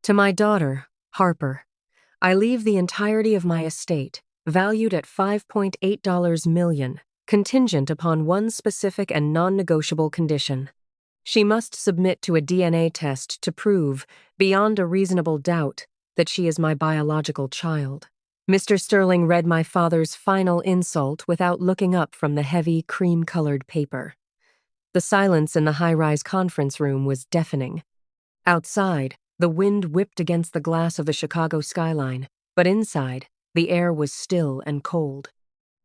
To my daughter, Harper, I leave the entirety of my estate, valued at $5.8 million, contingent upon one specific and non-negotiable condition. She must submit to a DNA test to prove, beyond a reasonable doubt, that she is my biological child. Mr. Sterling read my father's final insult without looking up from the heavy, cream-colored paper. The silence in the high-rise conference room was deafening. Outside, the wind whipped against the glass of the Chicago skyline, but inside, the air was still and cold.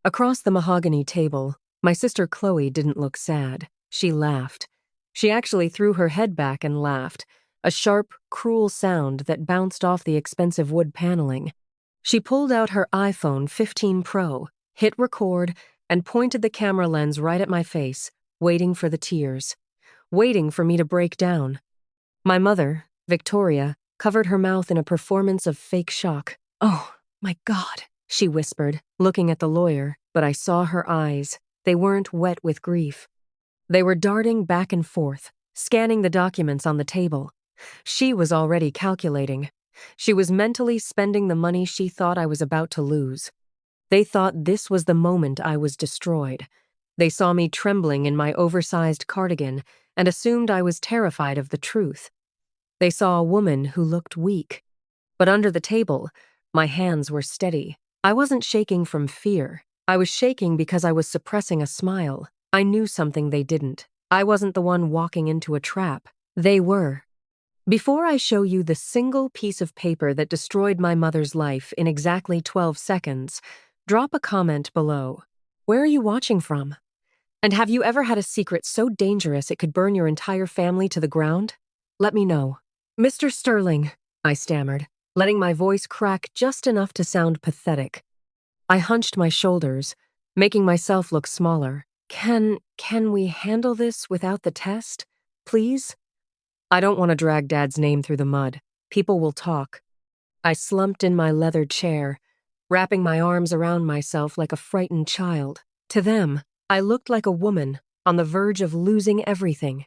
Across the mahogany table, my sister Chloe didn't look sad. She laughed. She actually threw her head back and laughed, a sharp, cruel sound that bounced off the expensive wood paneling. She pulled out her iPhone 15 Pro, hit record, and pointed the camera lens right at my face, waiting for the tears, waiting for me to break down. My mother, Victoria, covered her mouth in a performance of fake shock. "Oh, my God," she whispered, looking at the lawyer, but I saw her eyes. They weren't wet with grief. They were darting back and forth, scanning the documents on the table. She was already calculating. She was mentally spending the money she thought I was about to lose. They thought this was the moment I was destroyed. They saw me trembling in my oversized cardigan and assumed I was terrified of the truth. They saw a woman who looked weak. But under the table, my hands were steady. I wasn't shaking from fear. I was shaking because I was suppressing a smile. I knew something they didn't. I wasn't the one walking into a trap. They were. Before I show you the single piece of paper that destroyed my mother's life in exactly 12 seconds, drop a comment below. Where are you watching from? And have you ever had a secret so dangerous it could burn your entire family to the ground? Let me know. "Mr. Sterling," I stammered, letting my voice crack just enough to sound pathetic. I hunched my shoulders, making myself look smaller. Can we handle this without the test? Please? I don't want to drag Dad's name through the mud. People will talk. I slumped in my leather chair, wrapping my arms around myself like a frightened child. To them, I looked like a woman on the verge of losing everything.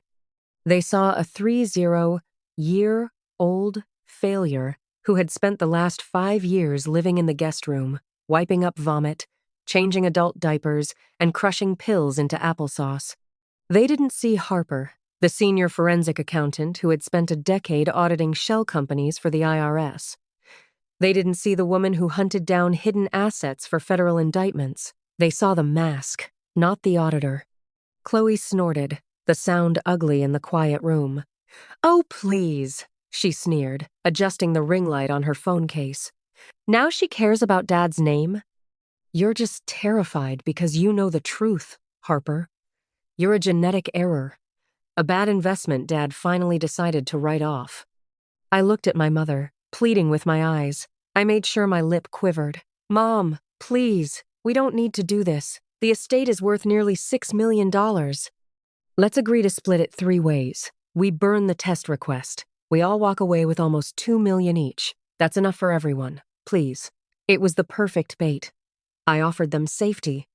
They saw a 30-year-old failure who had spent the last 5 years living in the guest room, wiping up vomit, changing adult diapers, and crushing pills into applesauce. They didn't see Harper, the senior forensic accountant who had spent a decade auditing shell companies for the IRS. They didn't see the woman who hunted down hidden assets for federal indictments. They saw the mask, not the auditor. Chloe snorted, the sound ugly in the quiet room. "Oh, please," she sneered, adjusting the ring light on her phone case. "Now she cares about Dad's name? You're just terrified because you know the truth, Harper. You're a genetic error. A bad investment Dad finally decided to write off." I looked at my mother, pleading with my eyes. I made sure my lip quivered. "Mom, please, we don't need to do this. The estate is worth nearly $6 million. Let's agree to split it 3 ways. We burn the test request. We all walk away with almost $2 million each. That's enough for everyone. Please." It was the perfect bait. I offered them safety.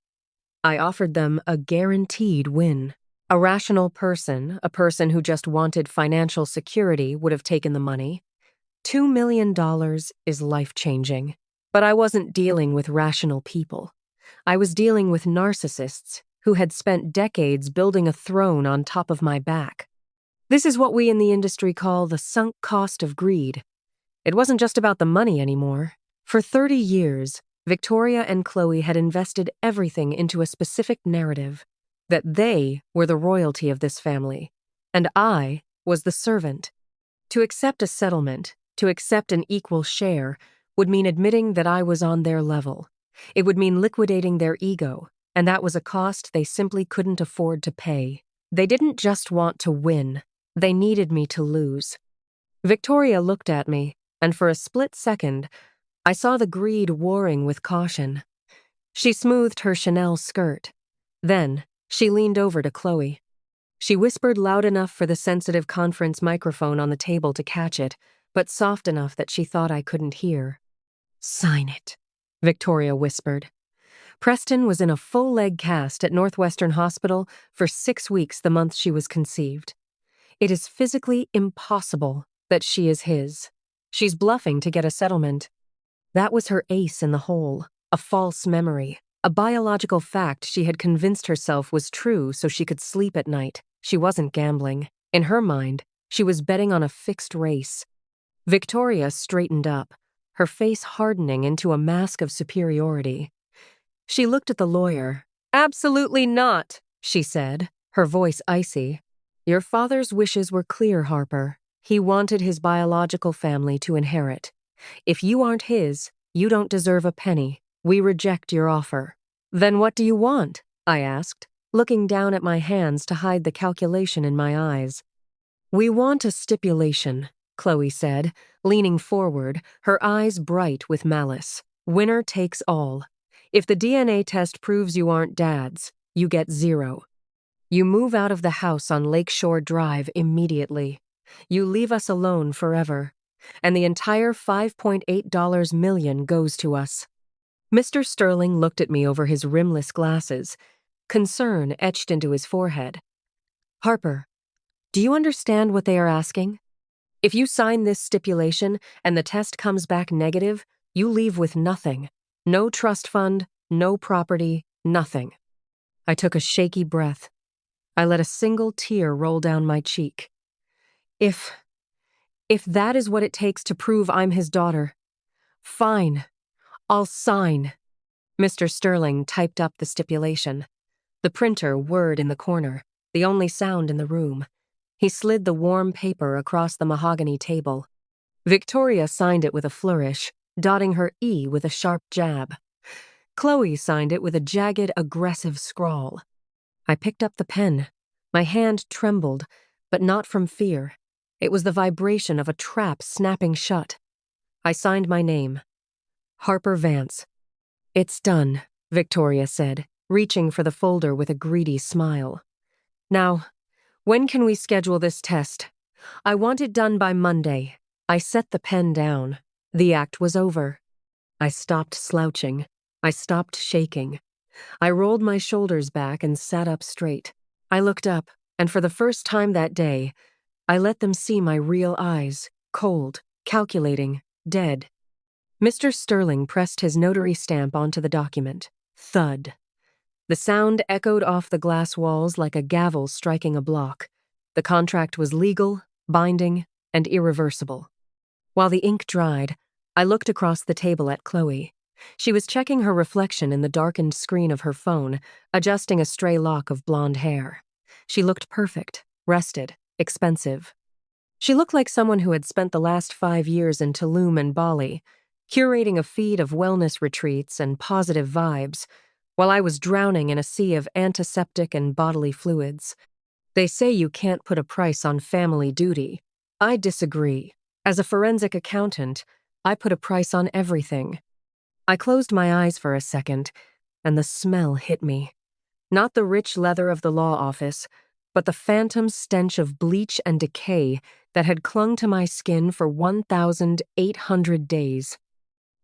I offered them a guaranteed win. A rational person, a person who just wanted financial security, would have taken the money. $2 million is life-changing. But I wasn't dealing with rational people. I was dealing with narcissists who had spent decades building a throne on top of my back. This is what we in the industry call the sunk cost of greed. It wasn't just about the money anymore. For 30 years, Victoria and Chloe had invested everything into a specific narrative, that they were the royalty of this family, and I was the servant. To accept a settlement, to accept an equal share, would mean admitting that I was on their level. It would mean liquidating their ego, and that was a cost they simply couldn't afford to pay. They didn't just want to win, they needed me to lose. Victoria looked at me, and for a split second, I saw the greed warring with caution. She smoothed her Chanel skirt. Then, she leaned over to Chloe. She whispered loud enough for the sensitive conference microphone on the table to catch it, but soft enough that she thought I couldn't hear. "Sign it," Victoria whispered. Preston was in a full-leg cast at Northwestern Hospital for 6 weeks the month she was conceived. It is physically impossible that she is his. She's bluffing to get a settlement. That was her ace in the hole, a false memory, a biological fact she had convinced herself was true so she could sleep at night. She wasn't gambling. In her mind, she was betting on a fixed race. Victoria straightened up, her face hardening into a mask of superiority. She looked at the lawyer. "Absolutely not," she said, her voice icy. "Your father's wishes were clear, Harper. He wanted his biological family to inherit. If you aren't his, you don't deserve a penny. We reject your offer." "Then what do you want?" I asked, looking down at my hands to hide the calculation in my eyes. "We want a stipulation," Chloe said, leaning forward, her eyes bright with malice. "Winner takes all. If the DNA test proves you aren't Dad's, you get 0. You move out of the house on Lakeshore Drive immediately. You leave us alone forever. And the entire $5.8 million goes to us." Mr. Sterling looked at me over his rimless glasses, concern etched into his forehead. "Harper, do you understand what they are asking? If you sign this stipulation and the test comes back negative, you leave with nothing. No trust fund, no property, nothing." I took a shaky breath. I let a single tear roll down my cheek. If that is what it takes to prove I'm his daughter, fine, I'll sign." Mr. Sterling typed up the stipulation. The printer whirred in the corner, the only sound in the room. He slid the warm paper across the mahogany table. Victoria signed it with a flourish, dotting her E with a sharp jab. Chloe signed it with a jagged, aggressive scrawl. I picked up the pen. My hand trembled, but not from fear. It was the vibration of a trap snapping shut. I signed my name. Harper Vance. "It's done," Victoria said, reaching for the folder with a greedy smile. "Now, when can we schedule this test? I want it done by Monday." I set the pen down. The act was over. I stopped slouching. I stopped shaking. I rolled my shoulders back and sat up straight. I looked up, and for the first time that day, I let them see my real eyes, cold, calculating, dead. Mr. Sterling pressed his notary stamp onto the document. Thud. The sound echoed off the glass walls like a gavel striking a block. The contract was legal, binding, and irreversible. While the ink dried, I looked across the table at Chloe. She was checking her reflection in the darkened screen of her phone, adjusting a stray lock of blonde hair. She looked perfect, rested, expensive. She looked like someone who had spent the last 5 years in Tulum and Bali, curating a feed of wellness retreats and positive vibes, while I was drowning in a sea of antiseptic and bodily fluids. They say you can't put a price on family duty. I disagree. As a forensic accountant, I put a price on everything. I closed my eyes for a second, and the smell hit me. Not the rich leather of the law office, but the phantom stench of bleach and decay that had clung to my skin for 1,800 days.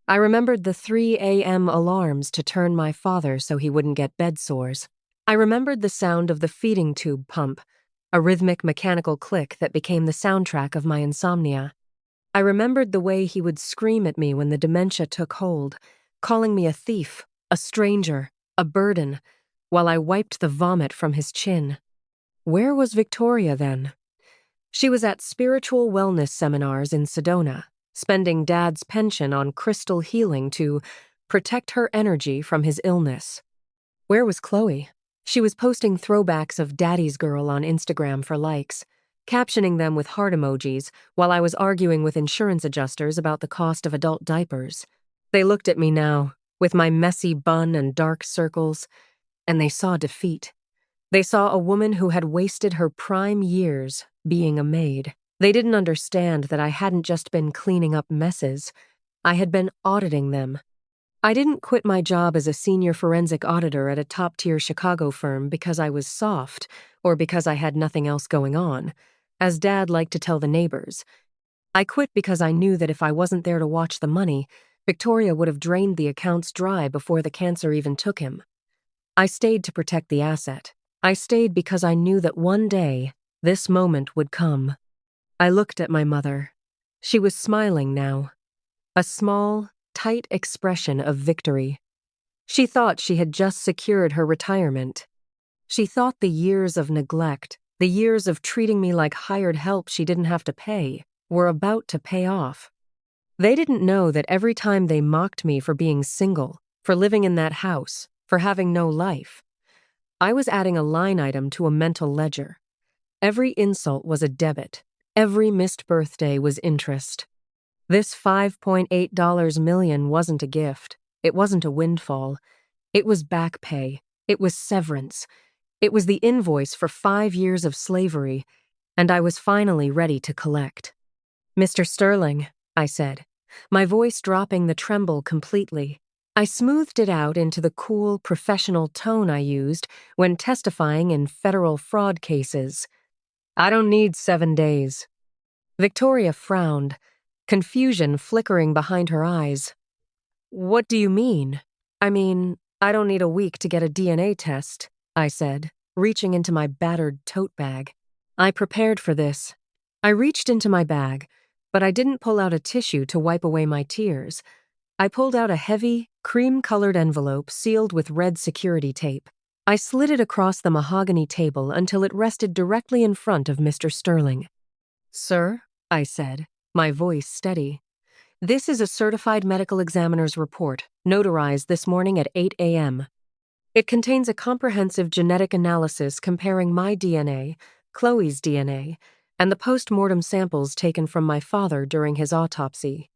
I remembered the 3 a.m. alarms to turn my father so he wouldn't get bed sores. I remembered the sound of the feeding tube pump, a rhythmic mechanical click that became the soundtrack of my insomnia. I remembered the way he would scream at me when the dementia took hold, calling me a thief, a stranger, a burden, while I wiped the vomit from his chin. Where was Victoria then? She was at spiritual wellness seminars in Sedona, spending Dad's pension on crystal healing to protect her energy from his illness. Where was Chloe? She was posting throwbacks of Daddy's Girl on Instagram for likes, captioning them with heart emojis while I was arguing with insurance adjusters about the cost of adult diapers. They looked at me now, with my messy bun and dark circles, and they saw defeat. They saw a woman who had wasted her prime years being a maid. They didn't understand that I hadn't just been cleaning up messes. I had been auditing them. I didn't quit my job as a senior forensic auditor at a top-tier Chicago firm because I was soft or because I had nothing else going on, as Dad liked to tell the neighbors. I quit because I knew that if I wasn't there to watch the money, Victoria would have drained the accounts dry before the cancer even took him. I stayed to protect the asset. I stayed because I knew that one day, this moment would come. I looked at my mother. She was smiling now, a small, tight expression of victory. She thought she had just secured her retirement. She thought the years of neglect, the years of treating me like hired help she didn't have to pay, were about to pay off. They didn't know that every time they mocked me for being single, for living in that house, for having no life, I was adding a line item to a mental ledger. Every insult was a debit. Every missed birthday was interest. This $5.8 million wasn't a gift. It wasn't a windfall. It was back pay. It was severance. It was the invoice for 5 years of slavery, and I was finally ready to collect. "Mr. Sterling," I said, my voice dropping the tremble completely. I smoothed it out into the cool, professional tone I used when testifying in federal fraud cases. "I don't need 7 days." Victoria frowned, confusion flickering behind her eyes. "What do you mean?" "I mean, I don't need a week to get a DNA test," I said, reaching into my battered tote bag. I prepared for this. I reached into my bag, but I didn't pull out a tissue to wipe away my tears. I pulled out a heavy, cream-colored envelope sealed with red security tape. I slid it across the mahogany table until it rested directly in front of Mr. Sterling. "Sir," I said, my voice steady, "this is a certified medical examiner's report, notarized this morning at 8 a.m. It contains a comprehensive genetic analysis comparing my DNA, Chloe's DNA, and the post-mortem samples taken from my father during his autopsy."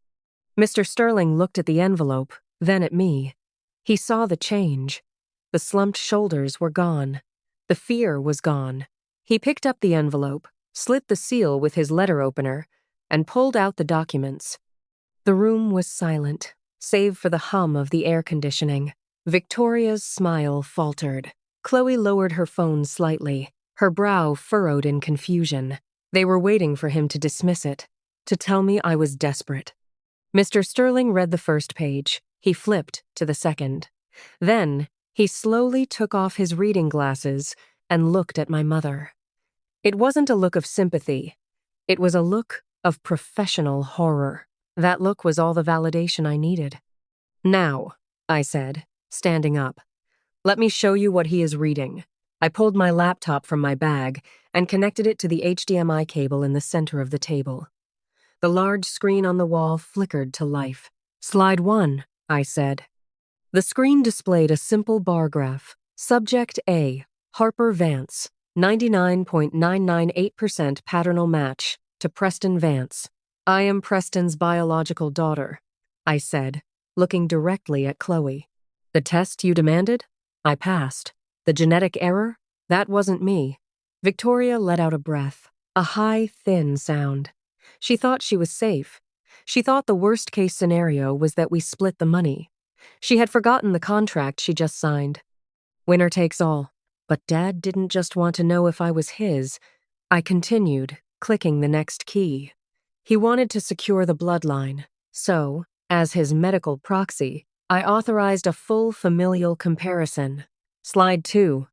Mr. Sterling looked at the envelope, then at me. He saw the change. The slumped shoulders were gone. The fear was gone. He picked up the envelope, slit the seal with his letter opener, and pulled out the documents. The room was silent, save for the hum of the air conditioning. Victoria's smile faltered. Chloe lowered her phone slightly, her brow furrowed in confusion. They were waiting for him to dismiss it, to tell me I was desperate. Mr. Sterling read the first page. He flipped to the second. Then, he slowly took off his reading glasses and looked at my mother. It wasn't a look of sympathy. It was a look of professional horror. That look was all the validation I needed. "Now," I said, standing up, "let me show you what he is reading." I pulled my laptop from my bag and connected it to the HDMI cable in the center of the table. The large screen on the wall flickered to life. "Slide 1, I said. The screen displayed a simple bar graph. Subject A, Harper Vance, 99.998% paternal match to Preston Vance. "I am Preston's biological daughter," I said, looking directly at Chloe. "The test you demanded? I passed. The genetic error? That wasn't me." Victoria let out a breath, a high, thin sound. She thought she was safe. She thought the worst-case scenario was that we split the money. She had forgotten the contract she just signed. Winner takes all. But Dad didn't just want to know if I was his. I continued, clicking the next key. He wanted to secure the bloodline. So, as his medical proxy, I authorized a full familial comparison. Slide 2.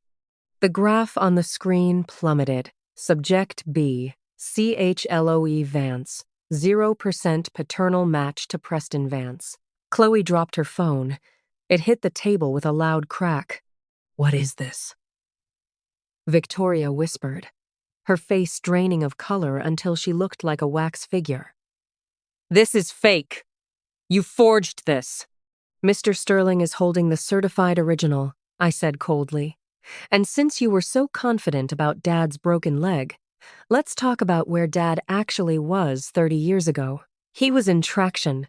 The graph on the screen plummeted. Subject B, CHLOE Vance, 0% paternal match to Preston Vance. Chloe dropped her phone. It hit the table with a loud crack. "What is this?" Victoria whispered, her face draining of color until she looked like a wax figure. "This is fake. You forged this." "Mr. Sterling is holding the certified original," I said coldly. "And since you were so confident about Dad's broken leg, let's talk about where Dad actually was 30 years ago. He was in traction.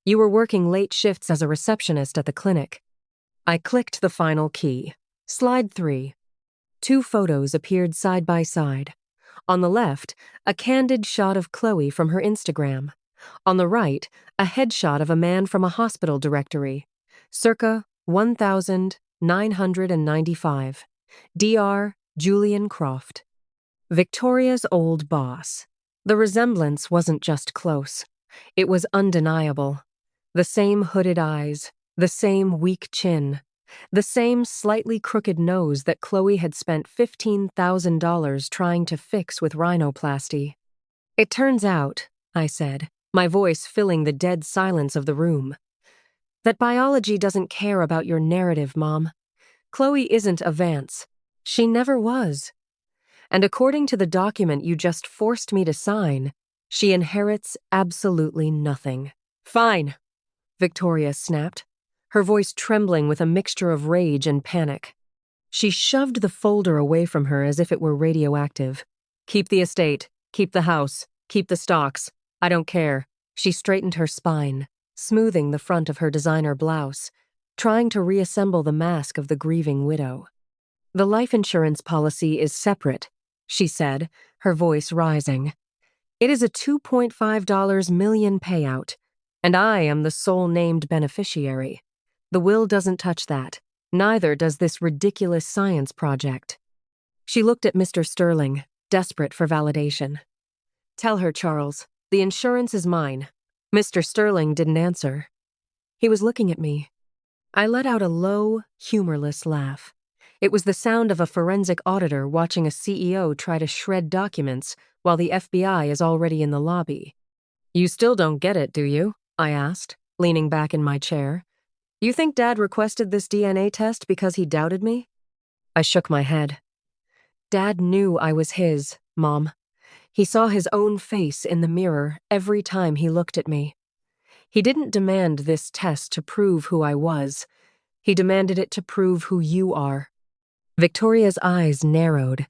You were working late shifts as a receptionist at the clinic." I clicked the final key. Slide 3. 2 photos appeared side by side. On the left, a candid shot of Chloe from her Instagram. On the right, a headshot of a man from a hospital directory. Circa 1995. Dr. Julian Croft. Victoria's old boss. The resemblance wasn't just close. It was undeniable. The same hooded eyes, the same weak chin, the same slightly crooked nose that Chloe had spent $15,000 trying to fix with rhinoplasty. "It turns out," I said, my voice filling the dead silence of the room. That biology doesn't care about your narrative, Mom. Chloe isn't a Vance. She never was. And according to the document you just forced me to sign, she inherits absolutely nothing. Fine, Victoria snapped, her voice trembling with a mixture of rage and panic. She shoved the folder away from her as if it were radioactive. Keep the estate, keep the house, keep the stocks. I don't care. She straightened her spine, smoothing the front of her designer blouse, trying to reassemble the mask of the grieving widow. The life insurance policy is separate, she said, her voice rising. It is a $2.5 million payout, and I am the sole named beneficiary. The will doesn't touch that. Neither does this ridiculous science project. She looked at Mr. Sterling, desperate for validation. Tell her, Charles, the insurance is mine. Mr. Sterling didn't answer. He was looking at me. I let out a low, humorless laugh. It was the sound of a forensic auditor watching a CEO try to shred documents while the FBI is already in the lobby. You still don't get it, do you? I asked, leaning back in my chair. You think Dad requested this DNA test because he doubted me? I shook my head. Dad knew I was his, Mom. He saw his own face in the mirror every time he looked at me. He didn't demand this test to prove who I was. He demanded it to prove who you are. Victoria's eyes narrowed.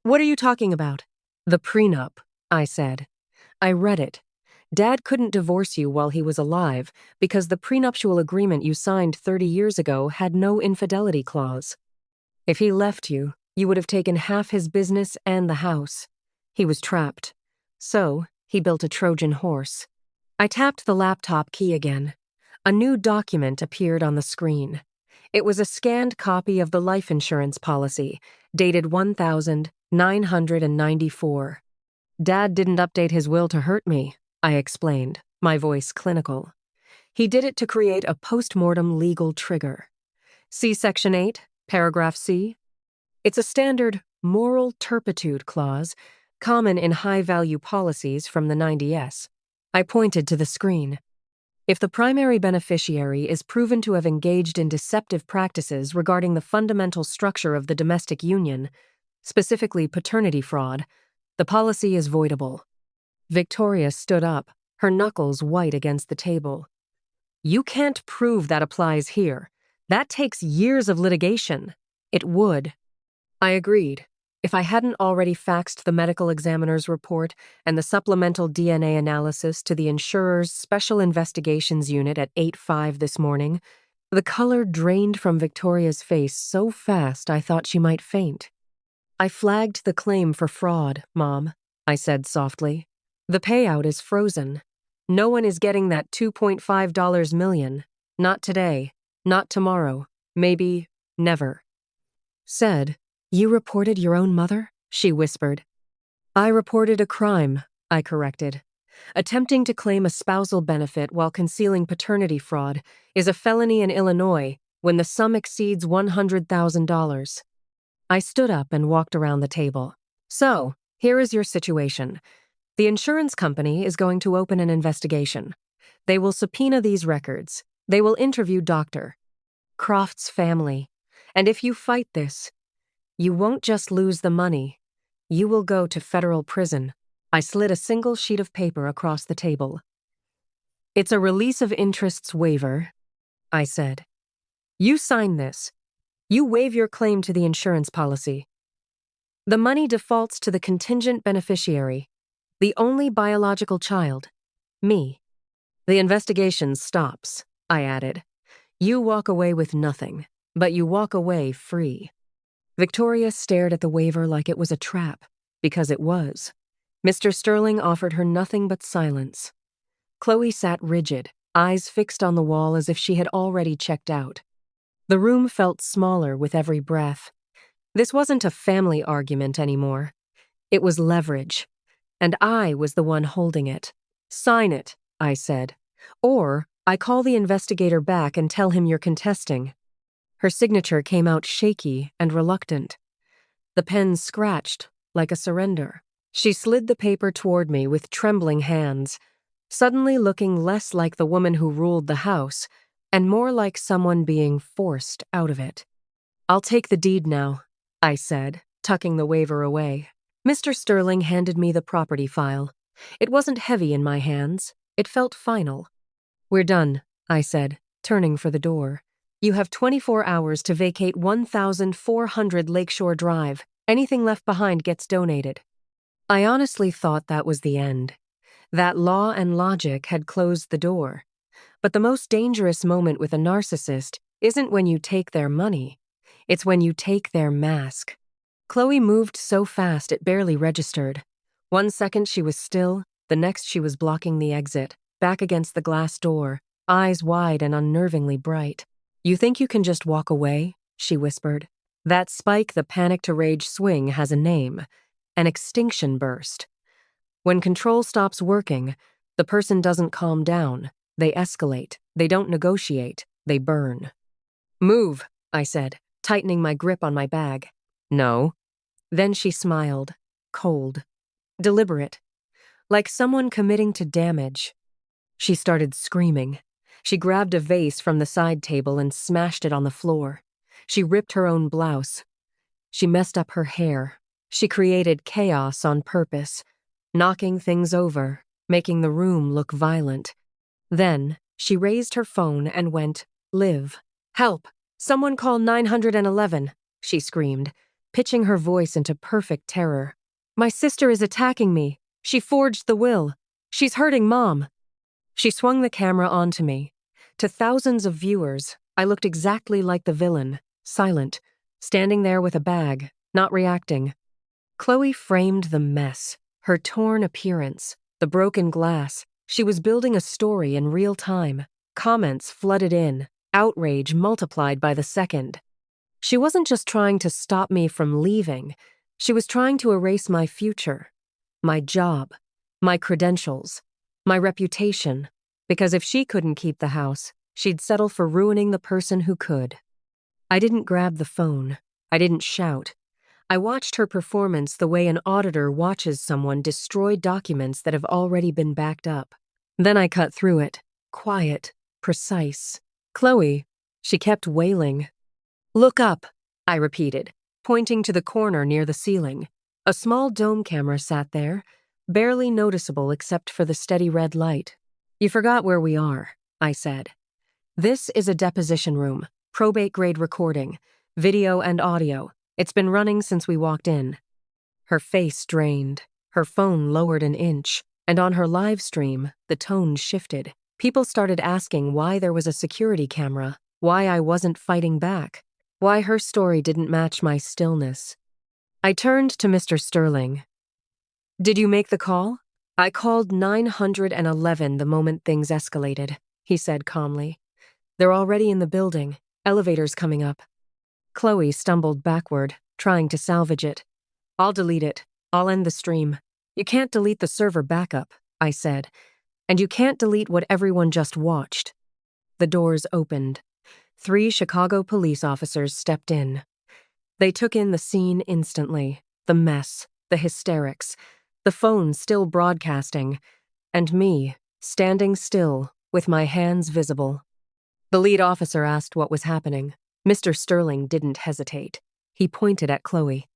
What are you talking about? The prenup, I said. I read it. Dad couldn't divorce you while he was alive because the prenuptial agreement you signed 30 years ago had no infidelity clause. If he left you, you would have taken half his business and the house. He was trapped. So, he built a Trojan horse. I tapped the laptop key again. A new document appeared on the screen. It was a scanned copy of the life insurance policy, dated 1994. Dad didn't update his will to hurt me, I explained, my voice clinical. He did it to create a post-mortem legal trigger. See Section 8, Paragraph C? It's a standard moral turpitude clause, common in high-value policies from the 90s. I pointed to the screen. If the primary beneficiary is proven to have engaged in deceptive practices regarding the fundamental structure of the domestic union, specifically paternity fraud, the policy is voidable. Victoria stood up, her knuckles white against the table. You can't prove that applies here. That takes years of litigation. It would. I agreed. If I hadn't already faxed the medical examiner's report and the supplemental DNA analysis to the insurer's Special Investigations Unit at 8:05 this morning, the color drained from Victoria's face so fast I thought she might faint. I flagged the claim for fraud, Mom, I said softly. The payout is frozen. No one is getting that $2.5 million. Not today. Not tomorrow. Maybe never. Said, You reported your own mother? She whispered. I reported a crime, I corrected. Attempting to claim a spousal benefit while concealing paternity fraud is a felony in Illinois when the sum exceeds $100,000. I stood up and walked around the table. So, here is your situation. The insurance company is going to open an investigation. They will subpoena these records. They will interview Dr. Croft's family. And if you fight this, you won't just lose the money. You will go to federal prison. I slid a single sheet of paper across the table. It's a release of interests waiver, I said. You sign this. You waive your claim to the insurance policy. The money defaults to the contingent beneficiary, the only biological child, me. The investigation stops, I added. You walk away with nothing, but you walk away free. Victoria stared at the waiver like it was a trap, because it was. Mr. Sterling offered her nothing but silence. Chloe sat rigid, eyes fixed on the wall as if she had already checked out. The room felt smaller with every breath. This wasn't a family argument anymore. It was leverage. And I was the one holding it. Sign it, I said. Or I call the investigator back and tell him you're contesting. Her signature came out shaky and reluctant. The pen scratched like a surrender. She slid the paper toward me with trembling hands. suddenly looking less like the woman who ruled the house and more like someone being forced out of it. "I'll take the deed now," I said, tucking the waiver away. Mr. Sterling handed me the property file. It wasn't heavy in my hands. It felt final. "We're done," I said, turning for the door. "You have 24 hours to vacate 1,400 Lakeshore Drive. Anything left behind gets donated." I honestly thought that was the end. That law and logic had closed the door. But the most dangerous moment with a narcissist isn't when you take their money. It's when you take their mask. Chloe moved so fast it barely registered. 1 second she was still, the next she was blocking the exit, back against the glass door, eyes wide and unnervingly bright. "You think you can just walk away?" she whispered. "That spike the panic-to-rage swing has a name. An extinction burst. When control stops working, the person doesn't calm down. They escalate. They don't negotiate. They burn." "Move," I said, tightening my grip on my bag. "No." Then she smiled, cold, deliberate, like someone committing to damage. She started screaming. She grabbed a vase from the side table and smashed it on the floor. She ripped her own blouse. She messed up her hair. She created chaos on purpose, knocking things over, making the room look violent. Then, she raised her phone and went, "Liv. Help! Someone call 911, she screamed, pitching her voice into perfect terror. "My sister is attacking me. She forged the will. She's hurting Mom." She swung the camera onto me. To thousands of viewers, I looked exactly like the villain, silent, standing there with a bag, not reacting. Chloe framed the mess, her torn appearance, the broken glass. She was building a story in real time. Comments flooded in, outrage multiplied by the second. She wasn't just trying to stop me from leaving. She was trying to erase my future, my job, my credentials, my reputation. Because if she couldn't keep the house, she'd settle for ruining the person who could. I didn't grab the phone. I didn't shout. I watched her performance the way an auditor watches someone destroy documents that have already been backed up. Then I cut through it, quiet, precise. "Chloe," she kept wailing. "Look up," I repeated, pointing to the corner near the ceiling. A small dome camera sat there, barely noticeable except for the steady red light. "You forgot where we are," I said. "This is a deposition room, probate-grade recording, video and audio. It's been running since we walked in." Her face drained, her phone lowered an inch, and on her live stream, the tone shifted. People started asking why there was a security camera, why I wasn't fighting back, why her story didn't match my stillness. I turned to Mr. Sterling. "Did you make the call?" "I called 911 the moment things escalated," he said calmly. "They're already in the building, elevators coming up." Chloe stumbled backward, trying to salvage it. "I'll delete it. I'll end the stream." "You can't delete the server backup," I said. "And you can't delete what everyone just watched." The doors opened. 3 Chicago police officers stepped in. They took in the scene instantly, the mess, the hysterics, the phone still broadcasting, and me, standing still, with my hands visible. The lead officer asked what was happening. Mr. Sterling didn't hesitate. He pointed at Chloe.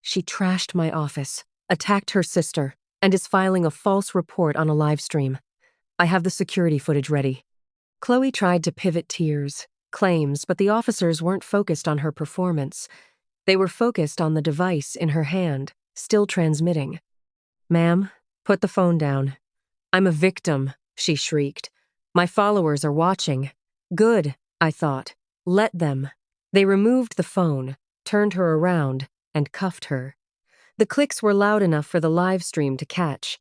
"She trashed my office, attacked her sister, and is filing a false report on a live stream. I have the security footage ready." Chloe tried to pivot tears, claims, but the officers weren't focused on her performance. They were focused on the device in her hand, still transmitting. "Ma'am, put the phone down." "I'm a victim," she shrieked. "My followers are watching." Good, I thought. Let them. They removed the phone, turned her around, and cuffed her. The clicks were loud enough for the live stream to catch.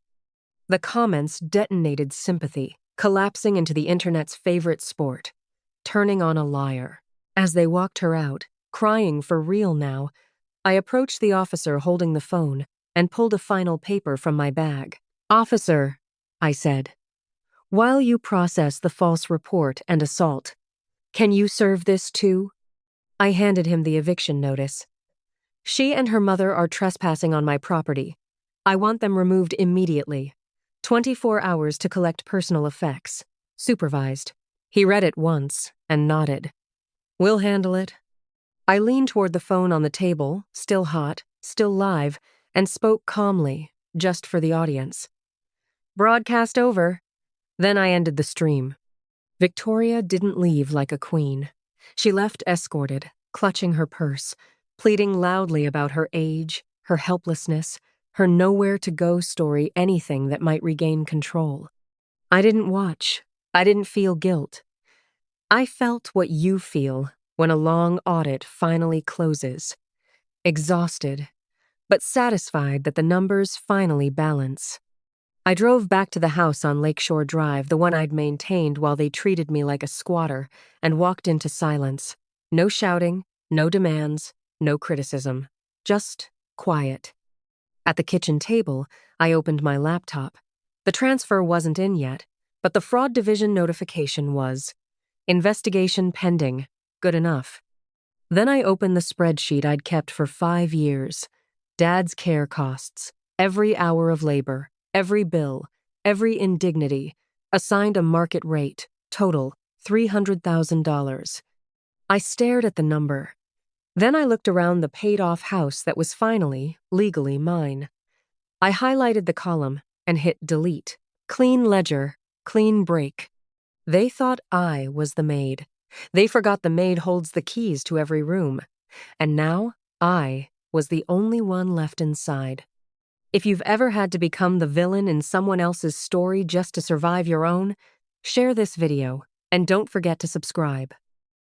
The comments detonated sympathy, collapsing into the internet's favorite sport, turning on a liar. As they walked her out, crying for real now, I approached the officer holding the phone and pulled a final paper from my bag. "Officer," I said, "while you process the false report and assault, can you serve this too?" I handed him the eviction notice. "She and her mother are trespassing on my property. I want them removed immediately. 24 hours to collect personal effects. Supervised. He read it once and nodded. We'll handle it. I leaned toward the phone on the table, still hot, still live, and spoke calmly, just for the audience. Broadcast over. Then I ended the stream. Victoria didn't leave like a queen. She left escorted, clutching her purse, pleading loudly about her age, her helplessness, her nowhere-to-go story, anything that might regain control. I didn't watch. I didn't feel guilt. I felt what you feel when a long audit finally closes. Exhausted, but satisfied that the numbers finally balance. I drove back to the house on Lakeshore Drive, the one I'd maintained while they treated me like a squatter, and walked into silence. No shouting, no demands, no criticism. Just quiet. At the kitchen table, I opened my laptop. The transfer wasn't in yet, but the fraud division notification was. Investigation pending. Good enough. Then I opened the spreadsheet I'd kept for 5 years. Dad's care costs, every hour of labor, every bill, every indignity, assigned a market rate, total $300,000. I stared at the number. Then I looked around the paid-off house that was finally, legally mine. I highlighted the column and hit delete. Clean ledger, clean break. They thought I was the maid. They forgot the maid holds the keys to every room. And now, I was the only one left inside. If you've ever had to become the villain in someone else's story just to survive your own, share this video and don't forget to subscribe.